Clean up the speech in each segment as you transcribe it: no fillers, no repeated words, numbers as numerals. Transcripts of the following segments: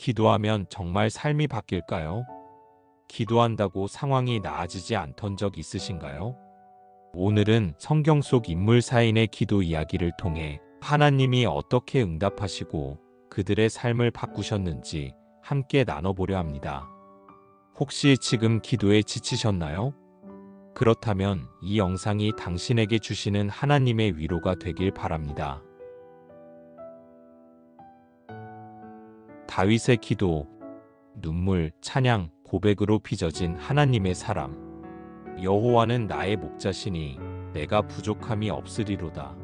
기도하면 정말 삶이 바뀔까요? 기도한다고 상황이 나아지지 않던 적 있으신가요? 오늘은 성경 속 인물 사인의 기도 이야기를 통해 하나님이 어떻게 응답하시고 그들의 삶을 바꾸셨는지 함께 나눠보려 합니다. 혹시 지금 기도에 지치셨나요? 그렇다면 이 영상이 당신에게 주시는 하나님의 위로가 되길 바랍니다. 다윗의 기도, 눈물, 찬양, 고백으로 빚어진 하나님의 사람. 여호와는 나의 목자시니 내가 부족함이 없으리로다.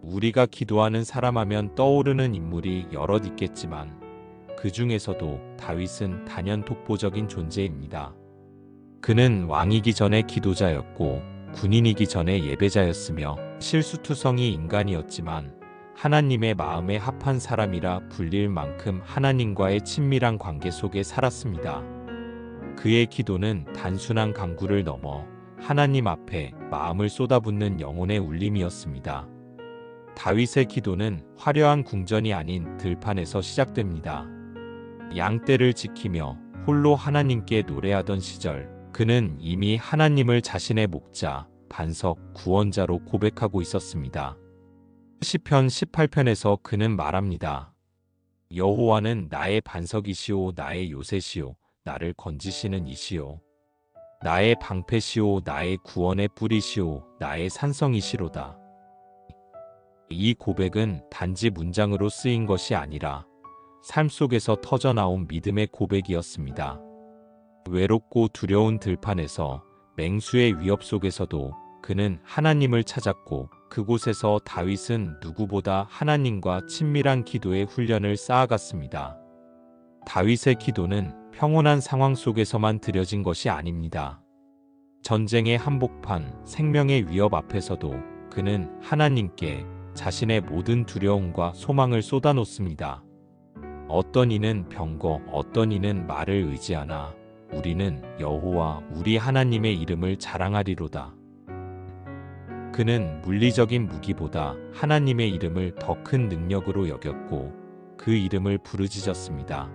우리가 기도하는 사람 하면 떠오르는 인물이 여럿 있겠지만 그 중에서도 다윗은 단연 독보적인 존재입니다. 그는 왕이기 전에 기도자였고 군인이기 전에 예배자였으며 실수투성이 인간이었지만 하나님의 마음에 합한 사람이라 불릴 만큼 하나님과의 친밀한 관계 속에 살았습니다. 그의 기도는 단순한 간구를 넘어 하나님 앞에 마음을 쏟아붓는 영혼의 울림이었습니다. 다윗의 기도는 화려한 궁전이 아닌 들판에서 시작됩니다. 양떼를 지키며 홀로 하나님께 노래하던 시절, 그는 이미 하나님을 자신의 목자, 반석, 구원자로 고백하고 있었습니다. 시편 18편에서 그는 말합니다. 여호와는 나의 반석이시오 나의 요새시오 나를 건지시는 이시오. 나의 방패시오 나의 구원의 뿌리시오 나의 산성이시로다. 이 고백은 단지 문장으로 쓰인 것이 아니라 삶 속에서 터져나온 믿음의 고백이었습니다. 외롭고 두려운 들판에서 맹수의 위협 속에서도 그는 하나님을 찾았고 그곳에서 다윗은 누구보다 하나님과 친밀한 기도의 훈련을 쌓아갔습니다. 다윗의 기도는 평온한 상황 속에서만 드려진 것이 아닙니다. 전쟁의 한복판, 생명의 위협 앞에서도 그는 하나님께 자신의 모든 두려움과 소망을 쏟아놓습니다. 어떤 이는 병거, 어떤 이는 말을 의지하나 우리는 여호와 우리 하나님의 이름을 자랑하리로다. 그는 물리적인 무기보다 하나님의 이름을 더 큰 능력으로 여겼고 그 이름을 부르짖었습니다.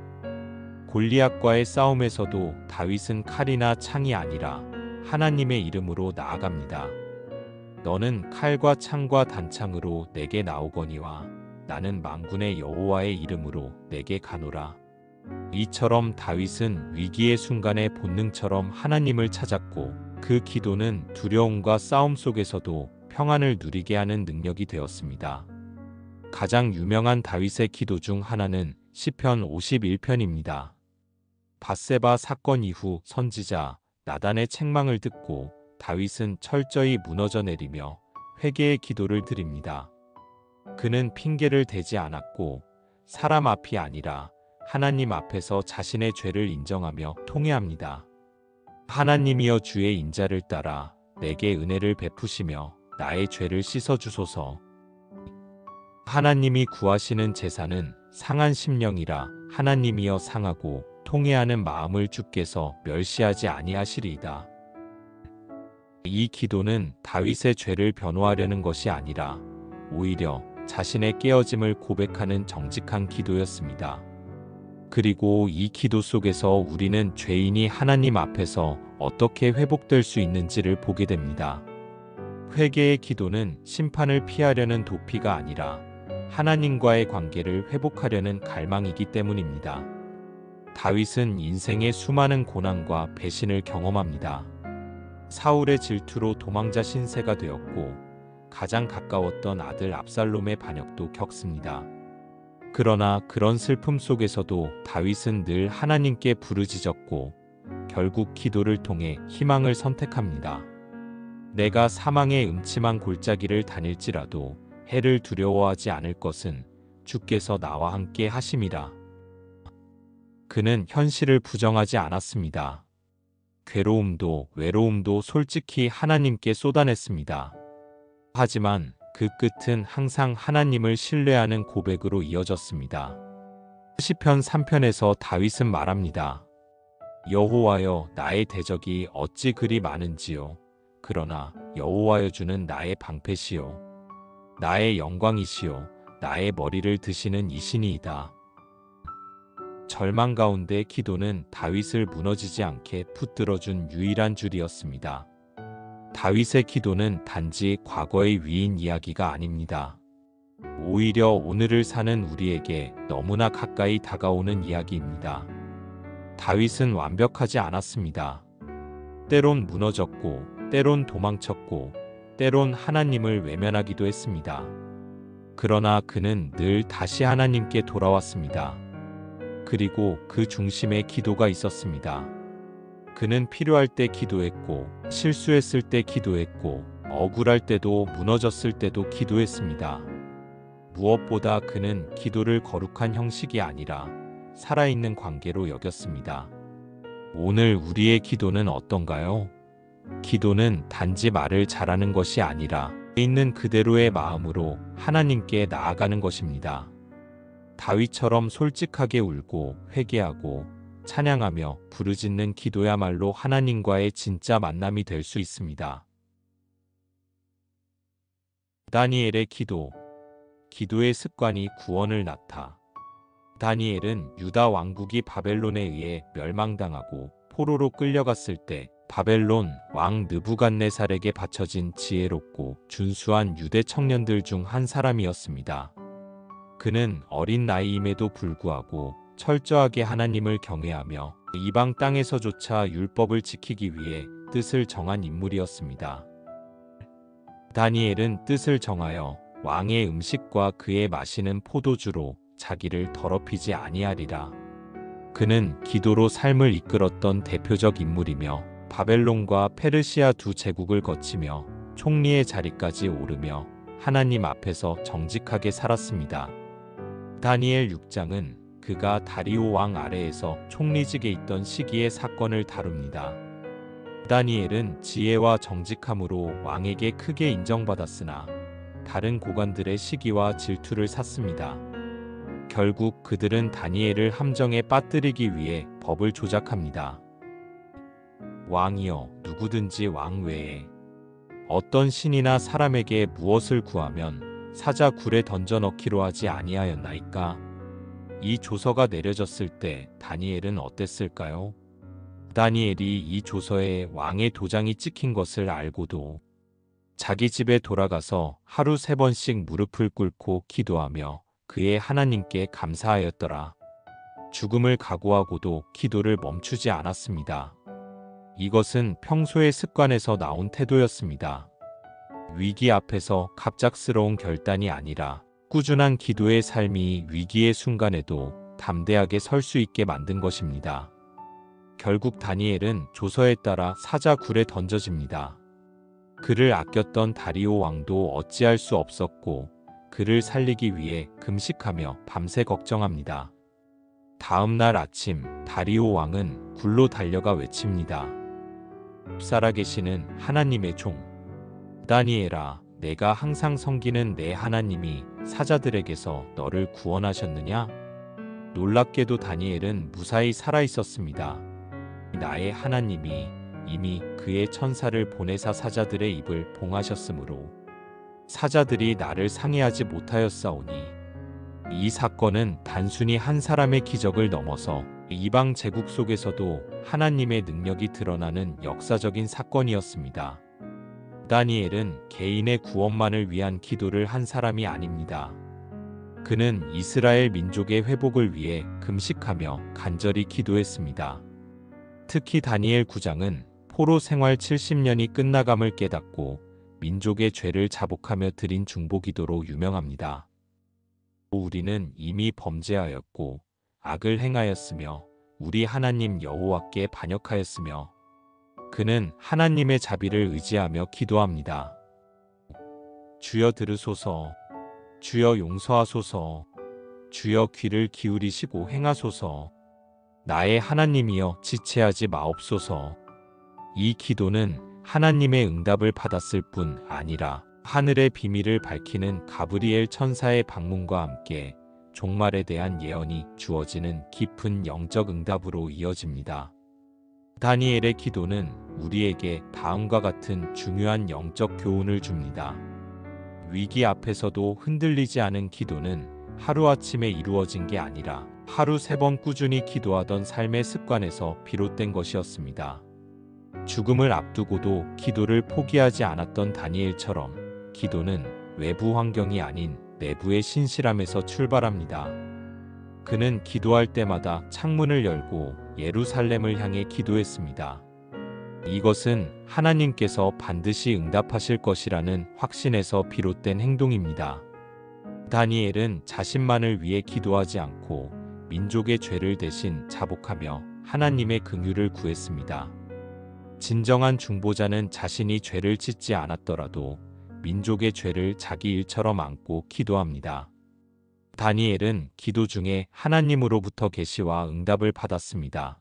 골리앗과의 싸움에서도 다윗은 칼이나 창이 아니라 하나님의 이름으로 나아갑니다. 너는 칼과 창과 단창으로 내게 나오거니와 나는 만군의 여호와의 이름으로 내게 가노라. 이처럼 다윗은 위기의 순간에 본능처럼 하나님을 찾았고 그 기도는 두려움과 싸움 속에서도 평안을 누리게 하는 능력이 되었습니다. 가장 유명한 다윗의 기도 중 하나는 시편 51편입니다. 밧세바 사건 이후 선지자 나단의 책망을 듣고 다윗은 철저히 무너져 내리며 회개의 기도를 드립니다. 그는 핑계를 대지 않았고 사람 앞이 아니라 하나님 앞에서 자신의 죄를 인정하며 통회합니다. 하나님이여 주의 인자를 따라 내게 은혜를 베푸시며 나의 죄를 씻어주소서. 하나님이 구하시는 제사는 상한 심령이라 하나님이여 상하고 통회하는 마음을 주께서 멸시하지 아니하시리이다. 이 기도는 다윗의 죄를 변호하려는 것이 아니라 오히려 자신의 깨어짐을 고백하는 정직한 기도였습니다. 그리고 이 기도 속에서 우리는 죄인이 하나님 앞에서 어떻게 회복될 수 있는지를 보게 됩니다. 회개의 기도는 심판을 피하려는 도피가 아니라 하나님과의 관계를 회복하려는 갈망이기 때문입니다. 다윗은 인생의 수많은 고난과 배신을 경험합니다. 사울의 질투로 도망자 신세가 되었고 가장 가까웠던 아들 압살롬의 반역도 겪습니다. 그러나 그런 슬픔 속에서도 다윗은 늘 하나님께 부르짖었고 결국 기도를 통해 희망을 선택합니다. 내가 사망의 음침한 골짜기를 다닐지라도 해를 두려워하지 않을 것은 주께서 나와 함께 하심이라. 그는 현실을 부정하지 않았습니다. 괴로움도 외로움도 솔직히 하나님께 쏟아냈습니다. 하지만 그 끝은 항상 하나님을 신뢰하는 고백으로 이어졌습니다. 시편 3편에서 다윗은 말합니다. 여호와여 나의 대적이 어찌 그리 많은지요. 그러나 여호와여 주는 나의 방패시요 나의 영광이시요 나의 머리를 드시는 이신이이다. 절망 가운데 기도는 다윗을 무너지지 않게 붙들어준 유일한 줄이었습니다. 다윗의 기도는 단지 과거의 위인 이야기가 아닙니다. 오히려 오늘을 사는 우리에게 너무나 가까이 다가오는 이야기입니다. 다윗은 완벽하지 않았습니다. 때론 무너졌고, 때론 도망쳤고, 때론 하나님을 외면하기도 했습니다. 그러나 그는 늘 다시 하나님께 돌아왔습니다. 그리고 그 중심에 기도가 있었습니다. 그는 필요할 때 기도했고, 실수했을 때 기도했고, 억울할 때도 무너졌을 때도 기도했습니다. 무엇보다 그는 기도를 거룩한 형식이 아니라 살아있는 관계로 여겼습니다. 오늘 우리의 기도는 어떤가요? 기도는 단지 말을 잘하는 것이 아니라 있는 그대로의 마음으로 하나님께 나아가는 것입니다. 다윗처럼 솔직하게 울고 회개하고 찬양하며 부르짖는 기도야말로 하나님과의 진짜 만남이 될 수 있습니다. 다니엘의 기도. 기도의 습관이 구원을 낳다. 다니엘은 유다 왕국이 바벨론에 의해 멸망당하고 포로로 끌려갔을 때 바벨론 왕 느부갓네살에게 바쳐진 지혜롭고 준수한 유대 청년들 중 한 사람이었습니다. 그는 어린 나이임에도 불구하고 철저하게 하나님을 경외하며 이방 땅에서조차 율법을 지키기 위해 뜻을 정한 인물이었습니다. 다니엘은 뜻을 정하여 왕의 음식과 그의 마시는 포도주로 자기를 더럽히지 아니하리라. 그는 기도로 삶을 이끌었던 대표적 인물이며 바벨론과 페르시아 두 제국을 거치며 총리의 자리까지 오르며 하나님 앞에서 정직하게 살았습니다. 다니엘 6장은 그가 다리오 왕 아래에서 총리직에 있던 시기의 사건을 다룹니다. 다니엘은 지혜와 정직함으로 왕에게 크게 인정받았으나 다른 고관들의 시기와 질투를 샀습니다. 결국 그들은 다니엘을 함정에 빠뜨리기 위해 법을 조작합니다. 왕이여, 누구든지 왕 외에 어떤 신이나 사람에게 무엇을 구하면 사자 굴에 던져 넣기로 하지 아니하였나이까? 이 조서가 내려졌을 때 다니엘은 어땠을까요? 다니엘이 이 조서에 왕의 도장이 찍힌 것을 알고도 자기 집에 돌아가서 하루 3번씩 무릎을 꿇고 기도하며 그의 하나님께 감사하였더라. 죽음을 각오하고도 기도를 멈추지 않았습니다. 이것은 평소의 습관에서 나온 태도였습니다. 위기 앞에서 갑작스러운 결단이 아니라 꾸준한 기도의 삶이 위기의 순간에도 담대하게 설 수 있게 만든 것입니다. 결국 다니엘은 조서에 따라 사자 굴에 던져집니다. 그를 아꼈던 다리오 왕도 어찌할 수 없었고 그를 살리기 위해 금식하며 밤새 걱정합니다. 다음 날 아침 다리오 왕은 굴로 달려가 외칩니다. 살아계시는 하나님의 종 다니엘아, 내가 항상 섬기는 내 하나님이 사자들에게서 너를 구원하셨느냐? 놀랍게도 다니엘은 무사히 살아있었습니다. 나의 하나님이 이미 그의 천사를 보내사 사자들의 입을 봉하셨으므로 사자들이 나를 상해하지 못하였사오니 이 사건은 단순히 한 사람의 기적을 넘어서 이방 제국 속에서도 하나님의 능력이 드러나는 역사적인 사건이었습니다. 다니엘은 개인의 구원만을 위한 기도를 한 사람이 아닙니다. 그는 이스라엘 민족의 회복을 위해 금식하며 간절히 기도했습니다. 특히 다니엘 9장은 포로 생활 70년이 끝나감을 깨닫고 민족의 죄를 자복하며 드린 중보기도로 유명합니다. 우리는 이미 범죄하였고 악을 행하였으며 우리 하나님 여호와께 반역하였으며 그는 하나님의 자비를 의지하며 기도합니다. 주여 들으소서, 주여 용서하소서, 주여 귀를 기울이시고 행하소서, 나의 하나님이여 지체하지 마옵소서. 이 기도는 하나님의 응답을 받았을 뿐 아니라 하늘의 비밀을 밝히는 가브리엘 천사의 방문과 함께 종말에 대한 예언이 주어지는 깊은 영적 응답으로 이어집니다. 다니엘의 기도는 우리에게 다음과 같은 중요한 영적 교훈을 줍니다. 위기 앞에서도 흔들리지 않은 기도는 하루아침에 이루어진 게 아니라 하루 3번 꾸준히 기도하던 삶의 습관에서 비롯된 것이었습니다. 죽음을 앞두고도 기도를 포기하지 않았던 다니엘처럼 기도는 외부 환경이 아닌 내부의 신실함에서 출발합니다. 그는 기도할 때마다 창문을 열고 예루살렘을 향해 기도했습니다. 이것은 하나님께서 반드시 응답하실 것이라는 확신에서 비롯된 행동입니다. 다니엘은 자신만을 위해 기도하지 않고 민족의 죄를 대신 자복하며 하나님의 긍휼을 구했습니다. 진정한 중보자는 자신이 죄를 짓지 않았더라도 민족의 죄를 자기 일처럼 안고 기도합니다. 다니엘은 기도 중에 하나님으로부터 계시와 응답을 받았습니다.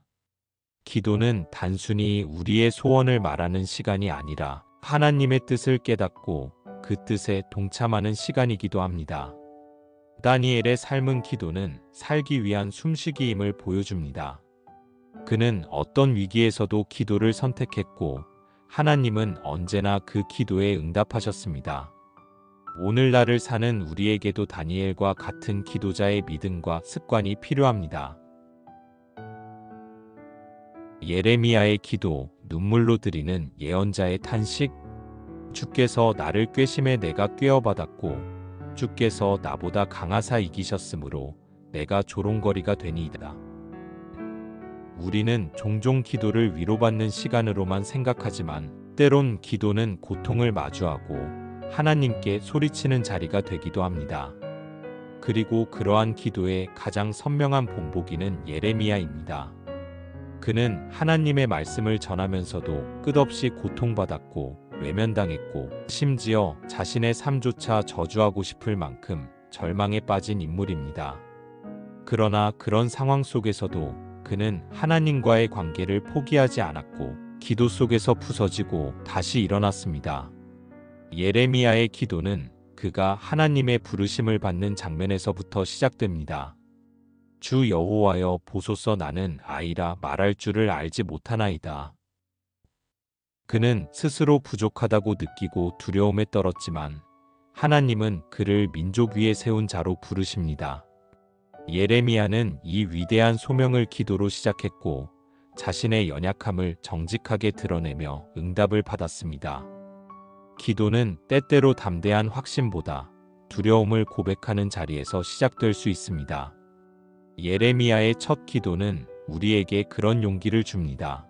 기도는 단순히 우리의 소원을 말하는 시간이 아니라 하나님의 뜻을 깨닫고 그 뜻에 동참하는 시간이기도 합니다. 다니엘의 삶은 기도는 살기 위한 숨쉬기임을 보여줍니다. 그는 어떤 위기에서도 기도를 선택했고 하나님은 언제나 그 기도에 응답하셨습니다. 오늘날을 사는 우리에게도 다니엘과 같은 기도자의 믿음과 습관이 필요합니다. 예레미야의 기도, 눈물로 드리는 예언자의 탄식. 주께서 나를 꾀심에 내가 꾀어받았고 주께서 나보다 강하사 이기셨으므로 내가 조롱거리가 되니이다. 우리는 종종 기도를 위로받는 시간으로만 생각하지만 때론 기도는 고통을 마주하고 하나님께 소리치는 자리가 되기도 합니다. 그리고 그러한 기도의 가장 선명한 본보기는 예레미야입니다. 그는 하나님의 말씀을 전하면서도 끝없이 고통받았고 외면당했고 심지어 자신의 삶조차 저주하고 싶을 만큼 절망에 빠진 인물입니다. 그러나 그런 상황 속에서도 그는 하나님과의 관계를 포기하지 않았고 기도 속에서 부서지고 다시 일어났습니다. 예레미야의 기도는 그가 하나님의 부르심을 받는 장면에서부터 시작됩니다. 주 여호와여 보소서 나는 아이라 말할 줄을 알지 못하나이다. 그는 스스로 부족하다고 느끼고 두려움에 떨었지만 하나님은 그를 민족 위에 세운 자로 부르십니다. 예레미야는 이 위대한 소명을 기도로 시작했고 자신의 연약함을 정직하게 드러내며 응답을 받았습니다. 기도는 때때로 담대한 확신보다 두려움을 고백하는 자리에서 시작될 수 있습니다. 예레미야의 첫 기도는 우리에게 그런 용기를 줍니다.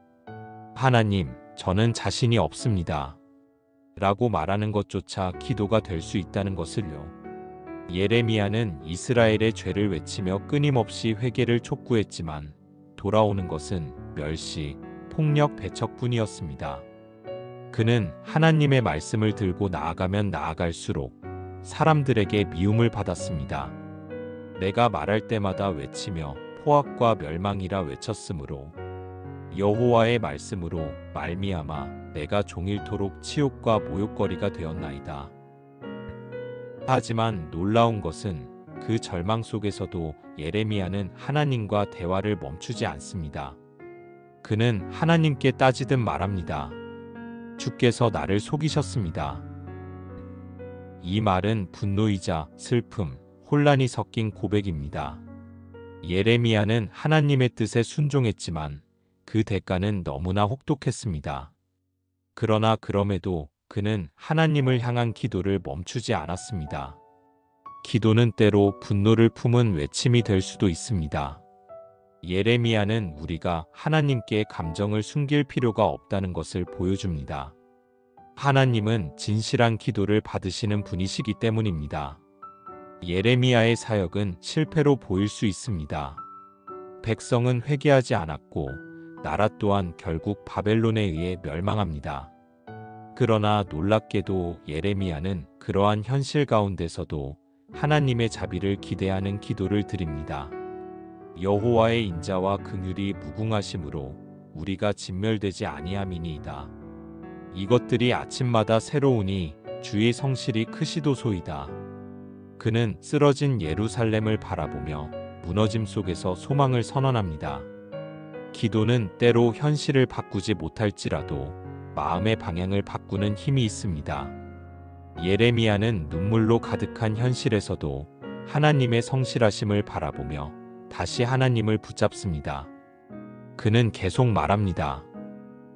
하나님, 저는 자신이 없습니다. 라고 말하는 것조차 기도가 될 수 있다는 것을요. 예레미야는 이스라엘의 죄를 외치며 끊임없이 회개를 촉구했지만 돌아오는 것은 멸시, 폭력, 배척뿐이었습니다. 그는 하나님의 말씀을 들고 나아가면 나아갈수록 사람들에게 미움을 받았습니다. 내가 말할 때마다 외치며 포악과 멸망이라 외쳤으므로 여호와의 말씀으로 말미암아 내가 종일토록 치욕과 모욕거리가 되었나이다. 하지만 놀라운 것은 그 절망 속에서도 예레미야는 하나님과 대화를 멈추지 않습니다. 그는 하나님께 따지듯 말합니다. 주께서 나를 속이셨습니다. 이 말은 분노이자 슬픔, 혼란이 섞인 고백입니다. 예레미야는 하나님의 뜻에 순종했지만 그 대가는 너무나 혹독했습니다. 그러나 그럼에도 그는 하나님을 향한 기도를 멈추지 않았습니다. 기도는 때로 분노를 품은 외침이 될 수도 있습니다. 예레미야는 우리가 하나님께 감정을 숨길 필요가 없다는 것을 보여줍니다. 하나님은 진실한 기도를 받으시는 분이시기 때문입니다. 예레미야의 사역은 실패로 보일 수 있습니다. 백성은 회개하지 않았고 나라 또한 결국 바벨론에 의해 멸망합니다. 그러나 놀랍게도 예레미야는 그러한 현실 가운데서도 하나님의 자비를 기대하는 기도를 드립니다. 여호와의 인자와 긍휼이 무궁하심으로 우리가 진멸되지 아니함이니이다. 이것들이 아침마다 새로우니 주의 성실이 크시도소이다. 그는 쓰러진 예루살렘을 바라보며 무너짐 속에서 소망을 선언합니다. 기도는 때로 현실을 바꾸지 못할지라도 마음의 방향을 바꾸는 힘이 있습니다. 예레미야는 눈물로 가득한 현실에서도 하나님의 성실하심을 바라보며 다시 하나님을 붙잡습니다. 그는 계속 말합니다.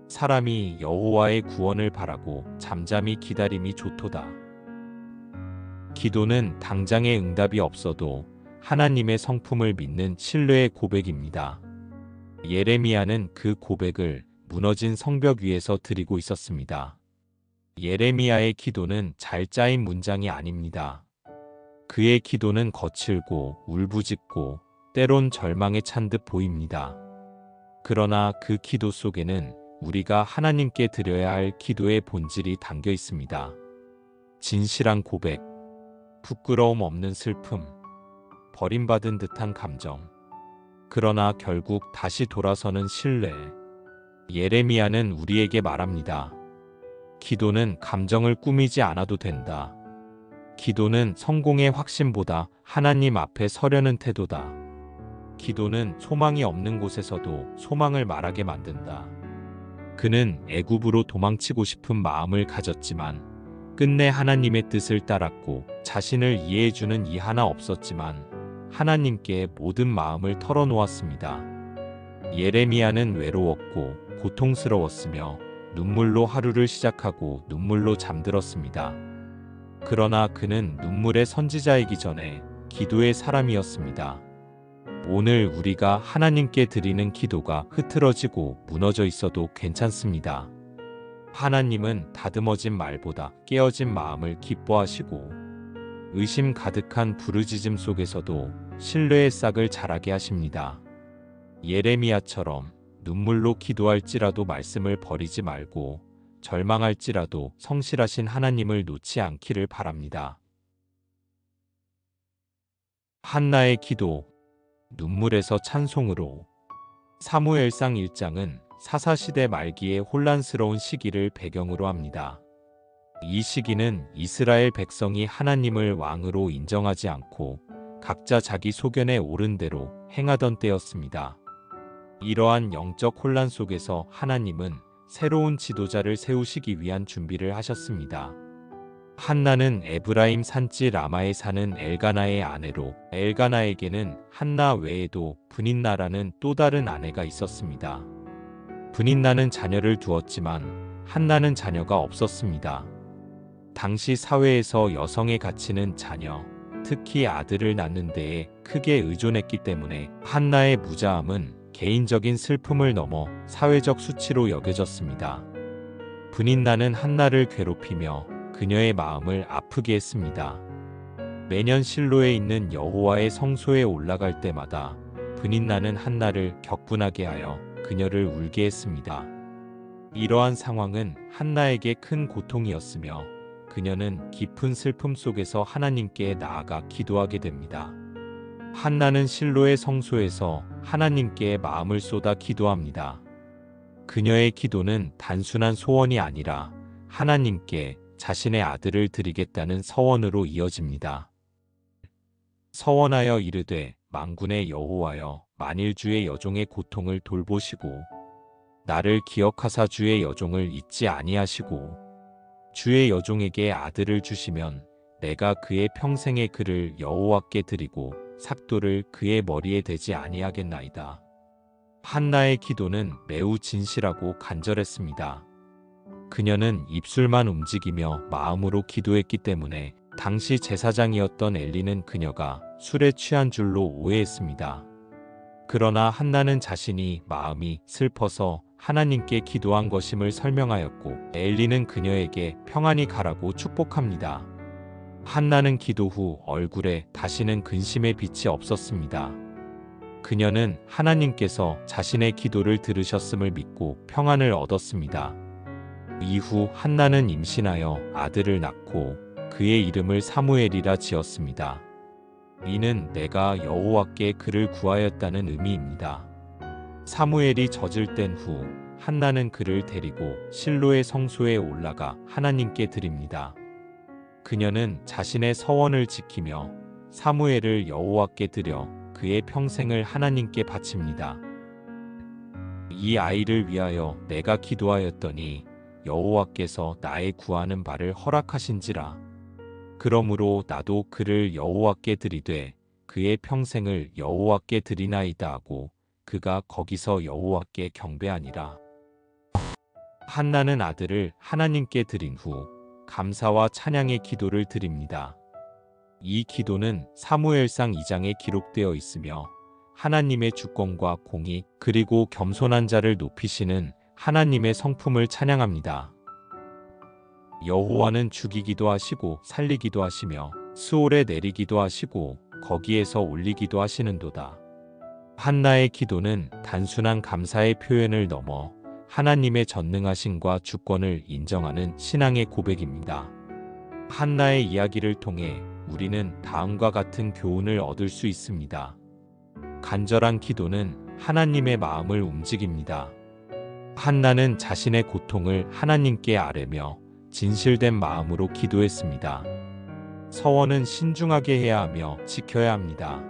사람이 여호와의 구원을 바라고 잠잠히 기다림이 좋도다. 기도는 당장의 응답이 없어도 하나님의 성품을 믿는 신뢰의 고백입니다. 예레미야는 그 고백을 무너진 성벽 위에서 드리고 있었습니다. 예레미야의 기도는 잘 짜인 문장이 아닙니다. 그의 기도는 거칠고 울부짖고 때론 절망에 찬 듯 보입니다. 그러나 그 기도 속에는 우리가 하나님께 드려야 할 기도의 본질이 담겨 있습니다. 진실한 고백, 부끄러움 없는 슬픔, 버림받은 듯한 감정. 그러나 결국 다시 돌아서는 신뢰. 예레미야는 우리에게 말합니다. 기도는 감정을 꾸미지 않아도 된다. 기도는 성공의 확신보다 하나님 앞에 서려는 태도다. 기도는 소망이 없는 곳에서도 소망을 말하게 만든다. 그는 애굽으로 도망치고 싶은 마음을 가졌지만 끝내 하나님의 뜻을 따랐고 자신을 이해해주는 이 하나 없었지만 하나님께 모든 마음을 털어놓았습니다. 예레미야는 외로웠고 고통스러웠으며 눈물로 하루를 시작하고 눈물로 잠들었습니다. 그러나 그는 눈물의 선지자이기 전에 기도의 사람이었습니다. 오늘 우리가 하나님께 드리는 기도가 흐트러지고 무너져 있어도 괜찮습니다. 하나님은 다듬어진 말보다 깨어진 마음을 기뻐하시고 의심 가득한 부르짖음 속에서도 신뢰의 싹을 자라게 하십니다. 예레미야처럼 눈물로 기도할지라도 말씀을 버리지 말고 절망할지라도 성실하신 하나님을 놓지 않기를 바랍니다. 한나의 기도, 눈물에서 찬송으로. 사무엘상 1장은 사사시대 말기의 혼란스러운 시기를 배경으로 합니다. 이 시기는 이스라엘 백성이 하나님을 왕으로 인정하지 않고 각자 자기 소견에 옳은 대로 행하던 때였습니다. 이러한 영적 혼란 속에서 하나님은 새로운 지도자를 세우시기 위한 준비를 하셨습니다. 한나는 에브라임 산지 라마에 사는 엘가나의 아내로 엘가나에게는 한나 외에도 브닌나라는 또 다른 아내가 있었습니다. 브닌나는 자녀를 두었지만 한나는 자녀가 없었습니다. 당시 사회에서 여성의 가치는 자녀, 특히 아들을 낳는 데에 크게 의존했기 때문에 한나의 무자함은 개인적인 슬픔을 넘어 사회적 수치로 여겨졌습니다. 브닌나는 한나를 괴롭히며 그녀의 마음을 아프게 했습니다. 매년 실로에 있는 여호와의 성소에 올라갈 때마다 브닌나는 한나를 격분하게 하여 그녀를 울게 했습니다. 이러한 상황은 한나에게 큰 고통이었으며 그녀는 깊은 슬픔 속에서 하나님께 나아가 기도하게 됩니다. 한나는 실로의 성소에서 하나님께 마음을 쏟아 기도합니다. 그녀의 기도는 단순한 소원이 아니라 하나님께 자신의 아들을 드리겠다는 서원으로 이어집니다. 서원하여 이르되 만군의 여호와여 만일 주의 여종의 고통을 돌보시고 나를 기억하사 주의 여종을 잊지 아니하시고 주의 여종에게 아들을 주시면 내가 그의 평생의 그를 여호와께 드리고 삭도를 그의 머리에 대지 아니하겠나이다. 한나의 기도는 매우 진실하고 간절했습니다. 그녀는 입술만 움직이며 마음으로 기도했기 때문에 당시 제사장이었던 엘리는 그녀가 술에 취한 줄로 오해했습니다. 그러나 한나는 자신이 마음이 슬퍼서 하나님께 기도한 것임을 설명하였고 엘리는 그녀에게 평안히 가라고 축복합니다. 한나는 기도 후 얼굴에 다시는 근심의 빛이 없었습니다. 그녀는 하나님께서 자신의 기도를 들으셨음을 믿고 평안을 얻었습니다. 이후 한나는 임신하여 아들을 낳고 그의 이름을 사무엘이라 지었습니다. 이는 내가 여호와께 그를 구하였다는 의미입니다. 사무엘이 젖을 뗀 후 한나는 그를 데리고 실로의 성소에 올라가 하나님께 드립니다. 그녀는 자신의 서원을 지키며 사무엘을 여호와께 드려 그의 평생을 하나님께 바칩니다. 이 아이를 위하여 내가 기도하였더니 여호와께서 나의 구하는 바를 허락하신지라. 그러므로 나도 그를 여호와께 드리되 그의 평생을 여호와께 드리나이다 하고 그가 거기서 여호와께 경배하니라. 한나는 아들을 하나님께 드린 후 감사와 찬양의 기도를 드립니다. 이 기도는 사무엘상 2장에 기록되어 있으며 하나님의 주권과 공의 그리고 겸손한 자를 높이시는 하나님의 성품을 찬양합니다. 여호와는 죽이기도 하시고 살리기도 하시며 수올에 내리기도 하시고 거기에서 올리기도 하시는도다. 한나의 기도는 단순한 감사의 표현을 넘어 하나님의 전능하심과 주권을 인정하는 신앙의 고백입니다. 한나의 이야기를 통해 우리는 다음과 같은 교훈을 얻을 수 있습니다. 간절한 기도는 하나님의 마음을 움직입니다. 한나는 자신의 고통을 하나님께 아뢰며 진실된 마음으로 기도했습니다. 서원은 신중하게 해야 하며 지켜야 합니다.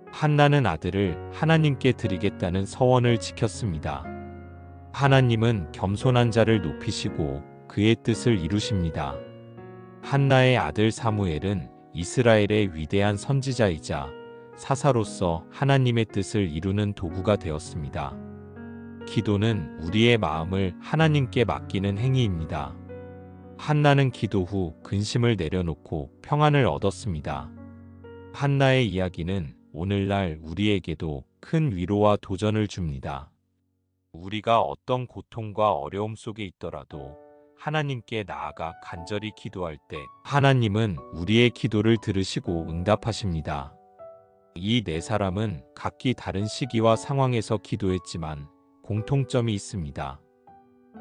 한나는 아들을 하나님께 드리겠다는 서원을 지켰습니다. 하나님은 겸손한 자를 높이시고 그의 뜻을 이루십니다. 한나의 아들 사무엘은 이스라엘의 위대한 선지자이자 사사로서 하나님의 뜻을 이루는 도구가 되었습니다. 기도는 우리의 마음을 하나님께 맡기는 행위입니다. 한나는 기도 후 근심을 내려놓고 평안을 얻었습니다. 한나의 이야기는 오늘날 우리에게도 큰 위로와 도전을 줍니다. 우리가 어떤 고통과 어려움 속에 있더라도 하나님께 나아가 간절히 기도할 때 하나님은 우리의 기도를 들으시고 응답하십니다. 이 네 사람은 각기 다른 시기와 상황에서 기도했지만 공통점이 있습니다.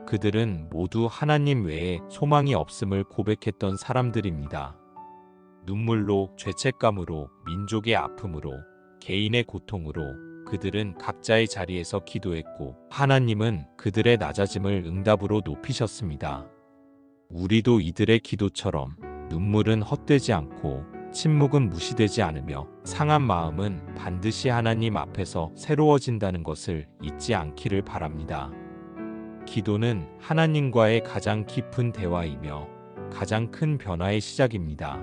그들은 모두 하나님 외에 소망이 없음을 고백했던 사람들입니다. 눈물로, 죄책감으로, 민족의 아픔으로, 개인의 고통으로 그들은 각자의 자리에서 기도했고 하나님은 그들의 낮아짐을 응답으로 높이셨습니다. 우리도 이들의 기도처럼 눈물은 헛되지 않고 침묵은 무시되지 않으며 상한 마음은 반드시 하나님 앞에서 새로워진다는 것을 잊지 않기를 바랍니다. 기도는 하나님과의 가장 깊은 대화이며 가장 큰 변화의 시작입니다.